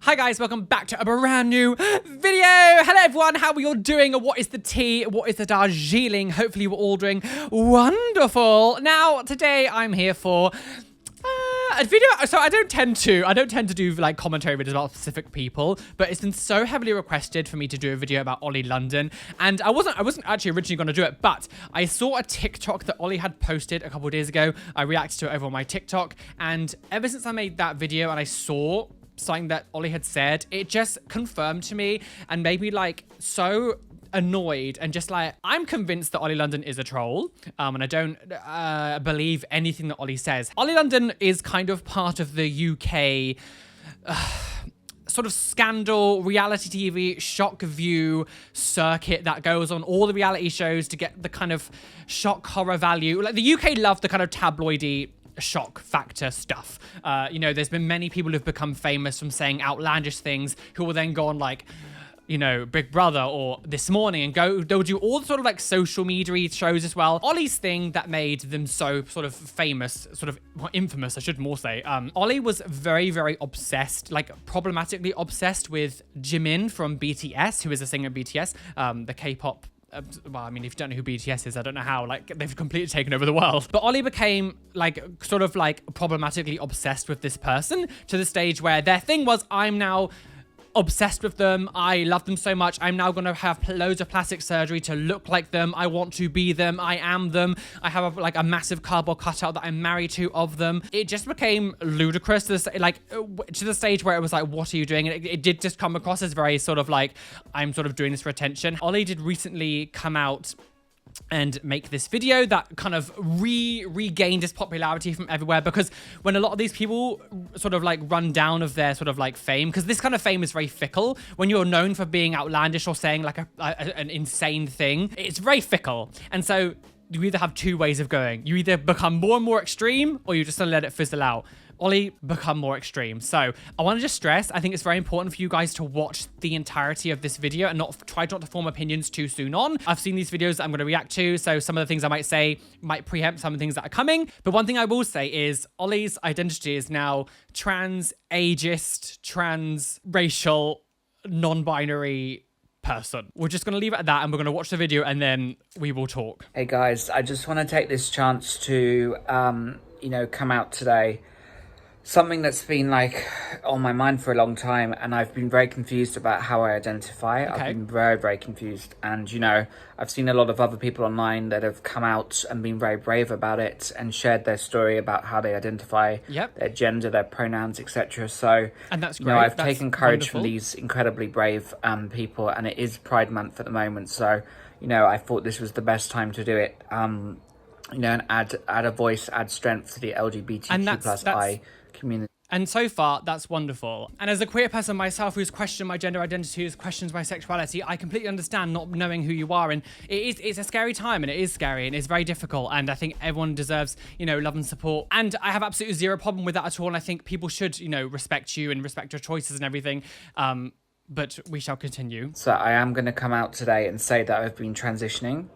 Hi guys, welcome back to a brand new video. Hello everyone, how are you all doing? What is the tea? What is the Darjeeling? Hopefully we're all doing wonderful. Now, today I'm here for a video. So I don't tend to do like commentary videos about specific people, but it's been so heavily requested for me to do a video about Oli London, and I wasn't actually originally going to do it, but I saw a TikTok that Oli had posted a couple of days ago. I reacted to it over on my TikTok, and ever since I made that video and I saw something that Oli had said, it just confirmed to me and made me like so annoyed and just like, I'm convinced that Oli London is a troll, and I don't believe anything that Oli says. Oli London is kind of part of the UK sort of scandal reality TV shock view circuit that goes on all the reality shows to get the kind of shock horror value. Like the UK love the kind of tabloidy shock factor stuff. You know, there's been many people who've become famous from saying outlandish things who will then go on like, you know, Big Brother or This Morning and they'll do all the sort of like social media shows as well. Oli's thing that made them so sort of famous, sort of infamous, I should more say. Oli was very, very obsessed, like problematically obsessed with Jimin from BTS, who is a singer of BTS, the K-pop. Well, I mean, if you don't know who BTS is, I don't know how, like, they've completely taken over the world. But Oli became, like, sort of, like, problematically obsessed with this person to the stage where their thing was, I'm now obsessed with them. I love them so much. I'm now going to have loads of plastic surgery to look like them. I want to be them. I am them. I have, a massive cardboard cutout that I'm married to of them. It just became ludicrous, to the stage where it was like, what are you doing? And it did just come across as very sort of like, I'm sort of doing this for attention. Oli did recently come out and make this video that kind of regained its popularity from everywhere, because when a lot of these people sort of like run down of their sort of like fame, because this kind of fame is very fickle. When you're known for being outlandish or saying like an insane thing, it's very fickle. And so you either have two ways of going. You either become more and more extreme, or you're just gonna let it fizzle out. Oli become more extreme. So I want to just stress, I think it's very important for you guys to watch the entirety of this video and try not to form opinions too soon on. I've seen these videos that I'm going to react to, so some of the things I might say might preempt some of the things that are coming. But one thing I will say is Oli's identity is now trans-ageist, transracial, non-binary person. We're just going to leave it at that, and we're going to watch the video and then we will talk. Hey guys, I just want to take this chance to, come out today. Something that's been like on my mind for a long time, and I've been very confused about how I identify. Okay. I've been very, very confused. And, I've seen a lot of other people online that have come out and been very brave about it and shared their story about how they identify, their gender, their pronouns, etc. So, and that's great. I've taken courage from these incredibly brave people, and it is Pride Month at the moment. So, I thought this was the best time to do it. And add a voice, add strength to the LGBTQ+I community. And so far, that's wonderful. And as a queer person myself who's questioned my gender identity, who's questioned my sexuality, I completely understand not knowing who you are. And it's a scary time, and it is scary, and it's very difficult. And I think everyone deserves, love and support. And I have absolutely zero problem with that at all. And I think people should, respect you and respect your choices and everything. But we shall continue. So I am going to come out today and say that I've been transitioning.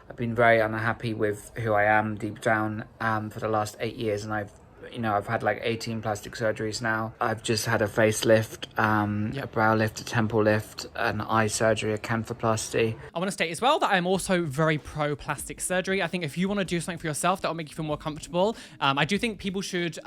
I've been very unhappy with who I am deep down for the last 8 years, and I've had like 18 plastic surgeries now. I've just had a facelift, a brow lift, a temple lift, an eye surgery, a canthoplasty. I want to state as well that I'm also very pro plastic surgery. I think if you want to do something for yourself that will make you feel more comfortable, I do think people should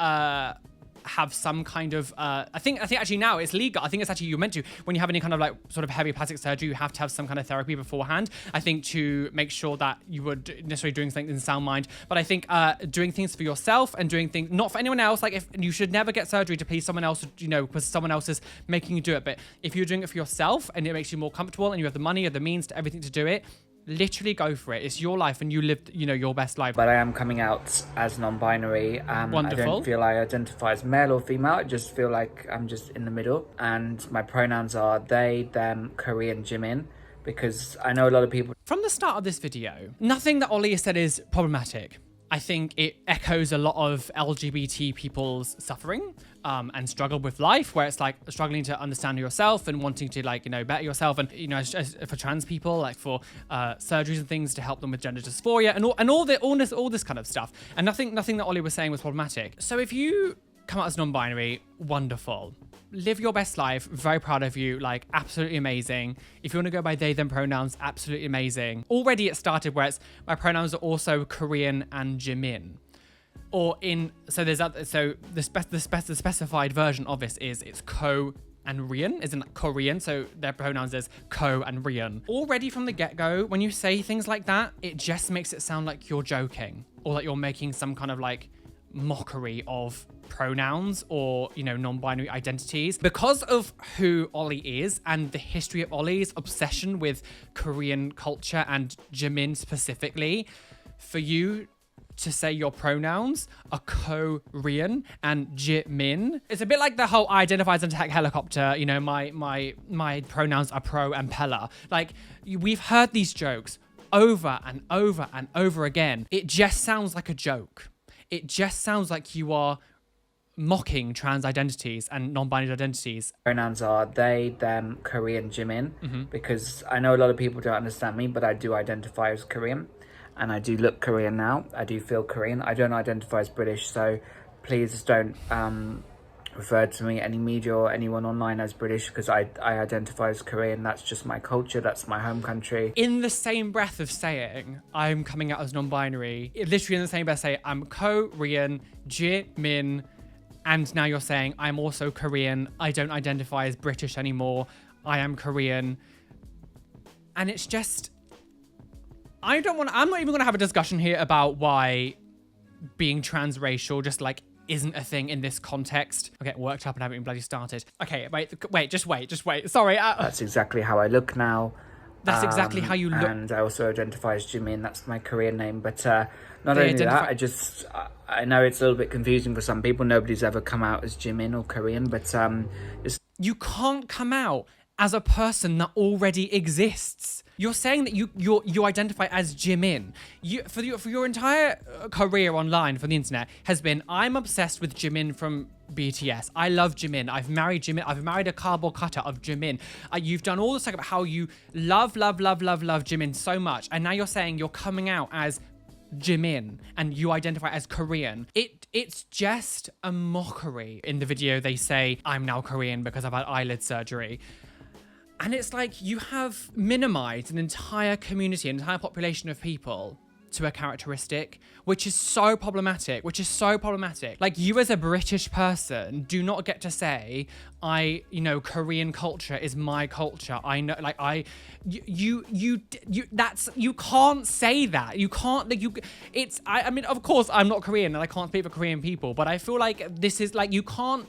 have some kind of I think actually now it's legal. I think it's actually, you're meant to, when you have any kind of like sort of heavy plastic surgery, you have to have some kind of therapy beforehand, I think, to make sure that you were necessarily doing something in sound mind. But I think doing things for yourself and doing things not for anyone else, like if you should never get surgery to please someone else, because someone else is making you do it. But if you're doing it for yourself and it makes you more comfortable and you have the money or the means to everything to do it, literally go for it. It's your life and you lived, your best life. But I am coming out as non-binary. Wonderful. I don't feel I identify as male or female. I just feel like I'm just in the middle. And my pronouns are they, them, Korean, Jimin. Because I know a lot of people... From the start of this video, nothing that Oli has said is problematic. I think it echoes a lot of LGBT people's suffering and struggle with life, where it's like struggling to understand yourself and wanting to better yourself. And, as for trans people, like for surgeries and things to help them with gender dysphoria and all this kind of stuff. And nothing that Oli was saying was problematic. So if you come out as non-binary, wonderful. Live your best life. Very proud of you. Like, absolutely amazing. If you want to go by they, them pronouns, absolutely amazing. Already it started where it's, my pronouns are also Korean and Jimin. Or so there's other, so the specified version of this is it's Ko and Rian, isn't it Korean? So their pronouns is Ko and Rian. Already from the get-go, when you say things like that, it just makes it sound like you're joking or that you're making some kind of like mockery of pronouns or, you know, non-binary identities. Because of who Oli is and the history of Oli's obsession with Korean culture and Jimin specifically, for you to say your pronouns are Korean and Jimin, it's a bit like the whole I identify as a tech helicopter, you know, my pronouns are pro and pella. Like, we've heard these jokes over and over and over again. It just sounds like a joke. It just sounds like you are mocking trans identities and non-binary identities. Pronouns are they, them, Korean, Jimin, because I know a lot of people don't understand me, but I do identify as Korean. And I do look Korean now. I do feel Korean. I don't identify as British, so please don't refer to me, any media or anyone online, as British, because I identify as Korean. That's just my culture. That's my home country. In the same breath of saying I'm coming out as non-binary, literally in the same breath say I'm Korean, Jimin, and now you're saying I'm also Korean. I don't identify as British anymore. I am Korean. And it's just, I'm not even going to have a discussion here about why being transracial just like isn't a thing in this context. I get worked up and haven't even bloody started. Okay, just wait. Sorry. That's exactly how I look now. That's exactly how you look. And I also identify as Jimin. That's my Korean name. But not only that, I know it's a little bit confusing for some people. Nobody's ever come out as Jimin or Korean, but you can't come out as a person that already exists. You're saying that you identify as Jimin. For your entire career online for the internet has been, I'm obsessed with Jimin from BTS. I love Jimin. I've married Jimin. I've married a cardboard cutter of Jimin. You've done all this stuff about how you love Jimin so much, and now you're saying you're coming out as Jimin and you identify as Korean. It's just a mockery. In the video they say I'm now Korean because I've had eyelid surgery. And it's like you have minimized an entire community, an entire population of people to a characteristic, which is so problematic. Like, you as a British person do not get to say, Korean culture is my culture. I know, like, you can't say that. You can't, like, I mean, of course, I'm not Korean and I can't speak for Korean people, but I feel like this is like, you can't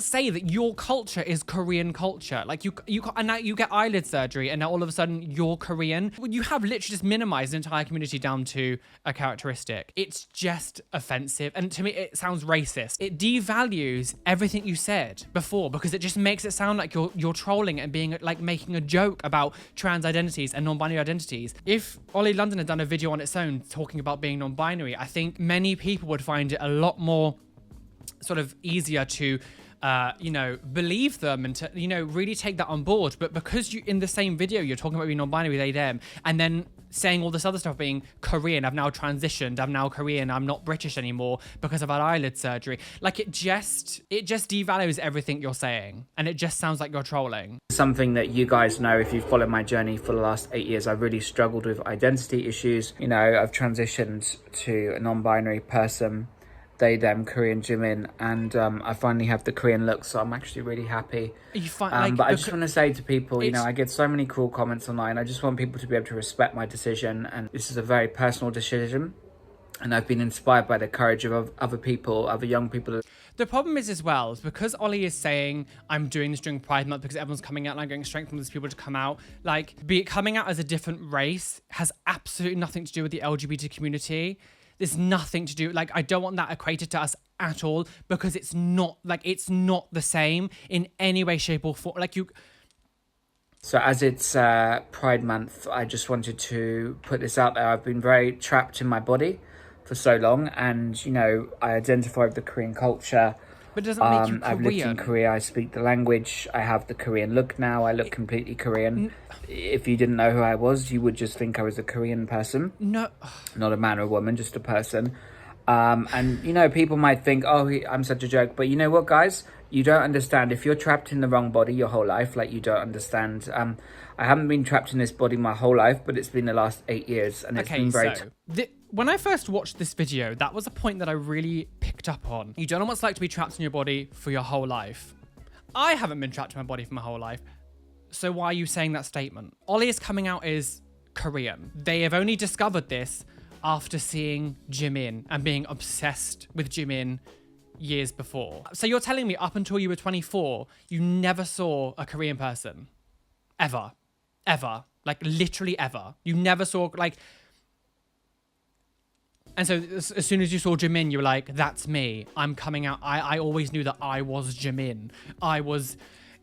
say that your culture is Korean culture. Like, you and now you get eyelid surgery and now all of a sudden you're Korean. You have literally just minimized the entire community down to a characteristic. It's just offensive. And to me, it sounds racist. It devalues everything you said before because it just makes it sound like you're trolling and being like making a joke about trans identities and non-binary identities. If Oli London had done a video on its own talking about being non-binary, I think many people would find it a lot more sort of easier to believe them and to, really take that on board. But because you, in the same video, you're talking about being non-binary, they, them, and then saying all this other stuff, being Korean, I've now transitioned, I'm now Korean, I'm not British anymore because I've had eyelid surgery. Like, it just devalues everything you're saying, and it just sounds like you're trolling. Something that you guys know, if you've followed my journey for the last 8 years, I've really struggled with identity issues. I've transitioned to a non-binary person. They, them, Korean, Jimin, and I finally have the Korean look, so I'm actually really happy. But I just want to say to people, I get so many cool comments online. I just want people to be able to respect my decision, and this is a very personal decision, and I've been inspired by the courage of other people, other young people. The problem is, as well, is because Oli is saying, I'm doing this during Pride Month because everyone's coming out and I'm getting strength from these people to come out. Like, coming out as a different race has absolutely nothing to do with the LGBT community. There's nothing to do, like, I don't want that equated to us at all, because it's not the same in any way, shape or form. So as it's Pride Month, I just wanted to put this out there. I've been very trapped in my body for so long, and, I identify with the Korean culture. But it doesn't make you Korean. I've lived in Korea, I speak the language, I have the Korean look now, I look completely Korean. If you didn't know who I was, you would just think I was a Korean person. No. Not a man or a woman, just a person. And, you know, people might think, oh, I'm such a joke. But you know what, guys? You don't understand. If you're trapped in the wrong body your whole life, like, you don't understand. I haven't been trapped in this body my whole life, but it's been the last 8 years. And it's been very... when I first watched this video, that was a point that I really picked up on. You don't know what it's like to be trapped in your body for your whole life. I haven't been trapped in my body for my whole life. So why are you saying that statement? Oli is coming out as Korean. They have only discovered this after seeing Jimin and being obsessed with Jimin years before. So you're telling me up until you were 24, you never saw a Korean person? Ever. Ever. Like, literally ever. You never saw, like... And so as soon as you saw Jimin, you were like, that's me. I'm coming out. I always knew that I was Jimin.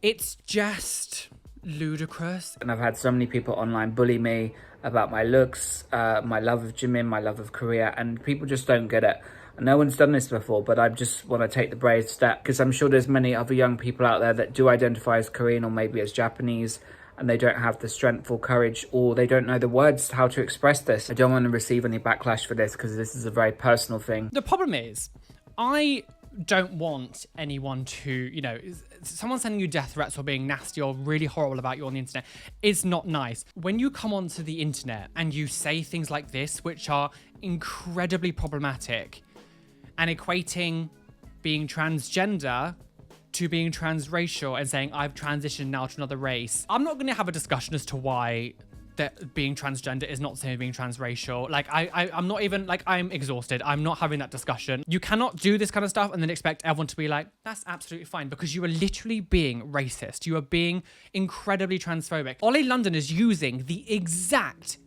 It's just ludicrous. And I've had so many people online bully me about my looks, my love of Jimin, my love of Korea, and people just don't get it. No one's done this before, but I just want to take the brave step, because I'm sure there's many other young people out there that do identify as Korean or maybe as Japanese, and they don't have the strength or courage, or they don't know the words how to express this. I don't want to receive any backlash for this, because this is a very personal thing. The problem is, I don't want anyone to, you know, someone sending you death threats or being nasty or really horrible about you on the internet is not nice. When you come onto the internet and you say things like this, which are incredibly problematic, and equating being transgender to being transracial and saying I've transitioned now to another race, I'm not going to have a discussion as to why that being transgender is not the same as being transracial. Like, I'm not even, like, I'm exhausted. I'm not having that discussion. You cannot do this kind of stuff and then expect everyone to be like, that's absolutely fine, because you are literally being racist. You are being incredibly transphobic. Oli London is using the exact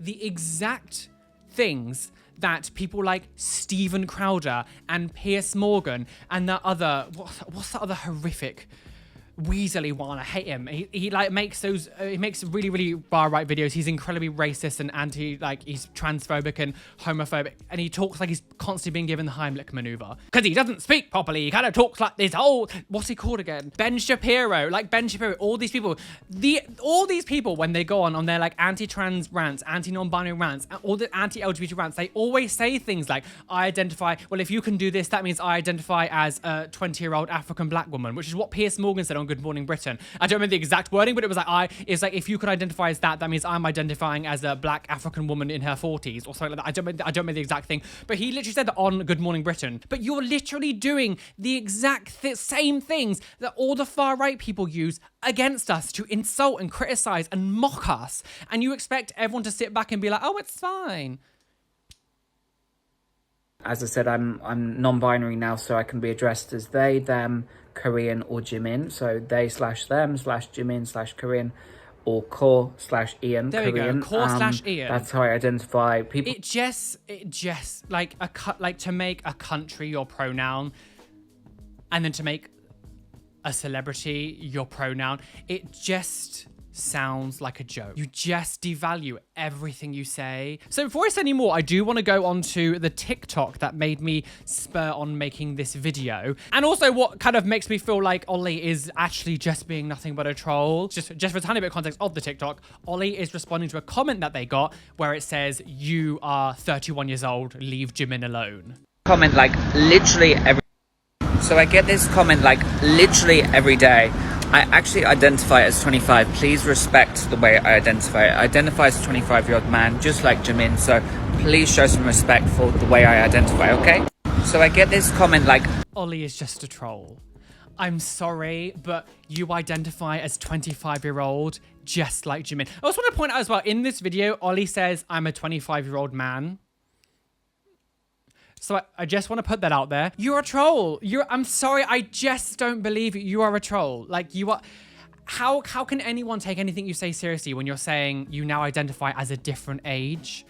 things that people like Stephen Crowder and Piers Morgan and that other, what's that other horrific Weasley one? I hate him. He like makes those, he makes really, really far right videos. He's incredibly racist and anti, like, he's transphobic and homophobic, and he talks like he's constantly being given the Heimlich maneuver because he doesn't speak properly. He kind of talks like this whole, what's he called again? Ben Shapiro, all these people, when they go on their like anti-trans rants, anti-non-binary rants, all the anti-LGBT rants, they always say things like, I identify, well, if you can do this, that means I identify as a 20-year-old African black woman, which is what Piers Morgan said on Good Morning Britain. I don't remember the exact wording, but it was like, if you could identify as that means I'm identifying as a black African woman in her 40s or something like that. I don't remember the exact thing, but he literally said that on Good Morning Britain. But you're literally doing the exact same things that all the far right people use against us to insult and criticize and mock us, and you expect everyone to sit back and be like, oh, it's fine. As I said, I'm non-binary now, so I can be addressed as they, them, Korean, or Jimin. So they/them/Jimin/Korean, or Core/Ian. There Korean. We go. Core/Ian. That's how I identify. People. It just like to make a country your pronoun, and then to make a celebrity your pronoun. It just sounds like a joke. You just devalue everything you say. So before I say any more, I do want to go on to the TikTok that made me spur on making this video. And also what kind of makes me feel like Oli is actually just being nothing but a troll. Just for a tiny bit of context of the TikTok, Oli is responding to a comment that they got where it says, you are 31 years old, leave Jimin alone. Comment like literally every... So I get this comment like literally every day. I actually identify as 25. Please respect the way I identify. I identify as a 25-year-old man, just like Jimin, so please show some respect for the way I identify, okay? So I get this comment like... Oli is just a troll. I'm sorry, but you identify as 25-year-old, just like Jimin. I also want to point out as well, in this video, Oli says, I'm a 25-year-old man. So I just want to put that out there. You're a troll. I'm sorry. I just don't believe you. You are a troll. Like, you are. How can anyone take anything you say seriously when you're saying you now identify as a different age?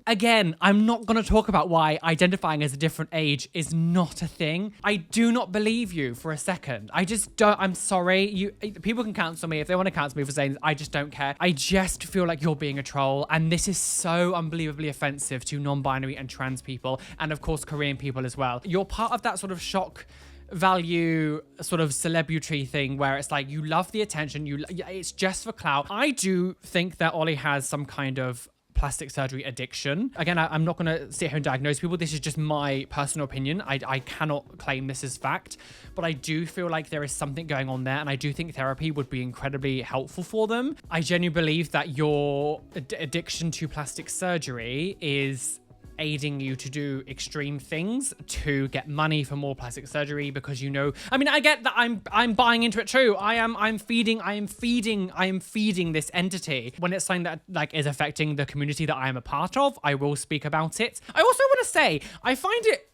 Again, I'm not going to talk about why identifying as a different age is not a thing. I do not believe you for a second. I just don't. I'm sorry. People can cancel me if they want to cancel me for saying this. I just don't care. I just feel like you're being a troll. And this is so unbelievably offensive to non-binary and trans people. And of course, Korean people as well. You're part of that sort of shock value sort of celebrity thing where it's like you love the attention. It's just for clout. I do think that Oli has some kind of plastic surgery addiction. Again, I'm not going to sit here and diagnose people. This is just my personal opinion. I cannot claim this as fact, but I do feel like there is something going on there, and I do think therapy would be incredibly helpful for them. I genuinely believe that your addiction to plastic surgery is aiding you to do extreme things to get money for more plastic surgery, because I mean, I get that I'm buying into it too. I am feeding this entity. When it's something that like is affecting the community that I am a part of, I will speak about it. I also want to say, I find it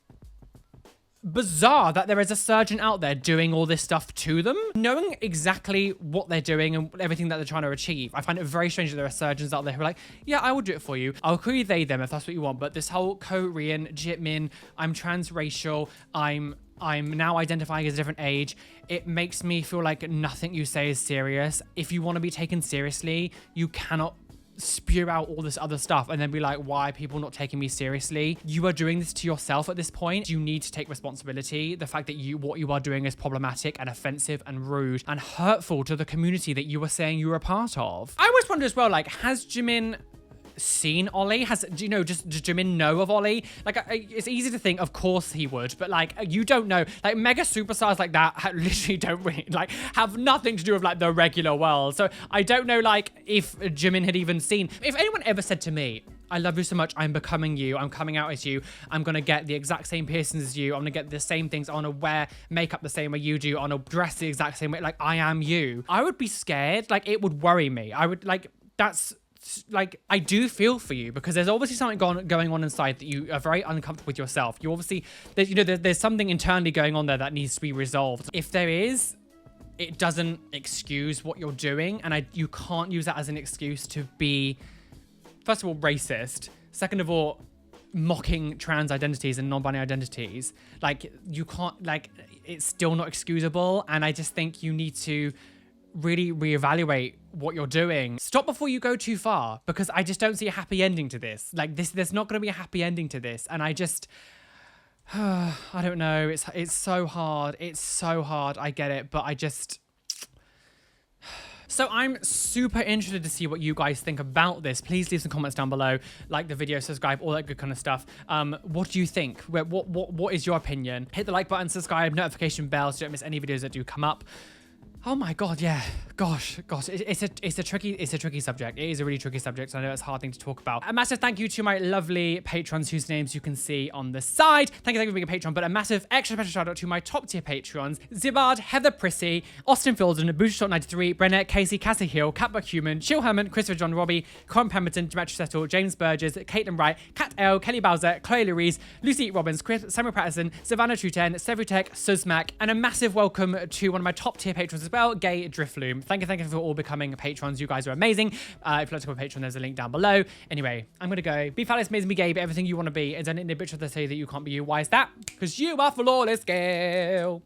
bizarre that there is a surgeon out there doing all this stuff to them, knowing exactly what they're doing and everything that they're trying to achieve. I find it very strange that there are surgeons out there who are like, yeah, I will do it for you. I'll call you they, them if that's what you want. But this whole Korean, Jimin, I'm transracial, I'm now identifying as a different age. It makes me feel like nothing you say is serious. If you want to be taken seriously, you cannot spew out all this other stuff and then be like, why are people not taking me seriously? You are doing this to yourself at this point. You need to take responsibility. The fact that what you are doing is problematic and offensive and rude and hurtful to the community that you were saying you were a part of. I always wonder as well, like, has Jimin seen Oli? Does Jimin know of Oli? Like, it's easy to think, of course he would, but like, you don't know. Like, mega superstars like that literally don't really, like, have nothing to do with like the regular world. So I don't know, like, if Jimin had even seen. If anyone ever said to me, I love you so much, I'm becoming you, I'm coming out as you, I'm gonna get the exact same piercings as you, I'm gonna get the same things, I wanna wear makeup the same way you do, I wanna dress the exact same way, like, I am you, I would be scared. Like, it would worry me. I would, like, that's like, I do feel for you, because there's obviously something going on inside that you are very uncomfortable with yourself. You obviously, there's something internally going on there that needs to be resolved. If there is, it doesn't excuse what you're doing, and you can't use that as an excuse to be, first of all, racist. Second of all, mocking trans identities and non-binary identities. Like, you can't, like, it's still not excusable, and I just think you need to really reevaluate what you're doing. Stop before you go too far, because I just don't see a happy ending to this. Like, there's not going to be a happy ending to this, and I just I don't know. It's so hard. It's so hard. I get it, but I just. So I'm super interested to see what you guys think about this. Please leave some comments down below, like the video, subscribe, all that good kind of stuff. What do you think? What is your opinion? Hit the like button, subscribe, notification bell so you don't miss any videos that do come up. Oh my god, yeah. Gosh, it's a tricky subject. It is a really tricky subject. So I know it's a hard thing to talk about. A massive thank you to my lovely patrons whose names you can see on the side. Thank you for being a patron, but a massive extra special shout out to my top tier patrons: Zibard, Heather Prissy, Austin Fielden, Bootshot93, Brennet, Casey, Cassie Hill, Catbuck Human, Chill Herman, Christopher John Robbie, Corin Pemberton, Demetri Settle, James Burgess, Caitlin Wright, Kat L, Kelly Bowser, Chloe Louise, Lucy Robbins, Chris, Samuel Patterson, Savannah Truten, Sevutech, Suzmac, and a massive welcome to one of my top tier patrons as well, Gay Driftloom. Thank you for all becoming patrons. You guys are amazing. If you'd like to become a patron, there's a link down below. Anyway, I'm gonna go. Be fabulous, amazing, be gay, be everything you want to be. And don't in the bitch of the say that you can't be you. Why is that? Because you are flawless, girl.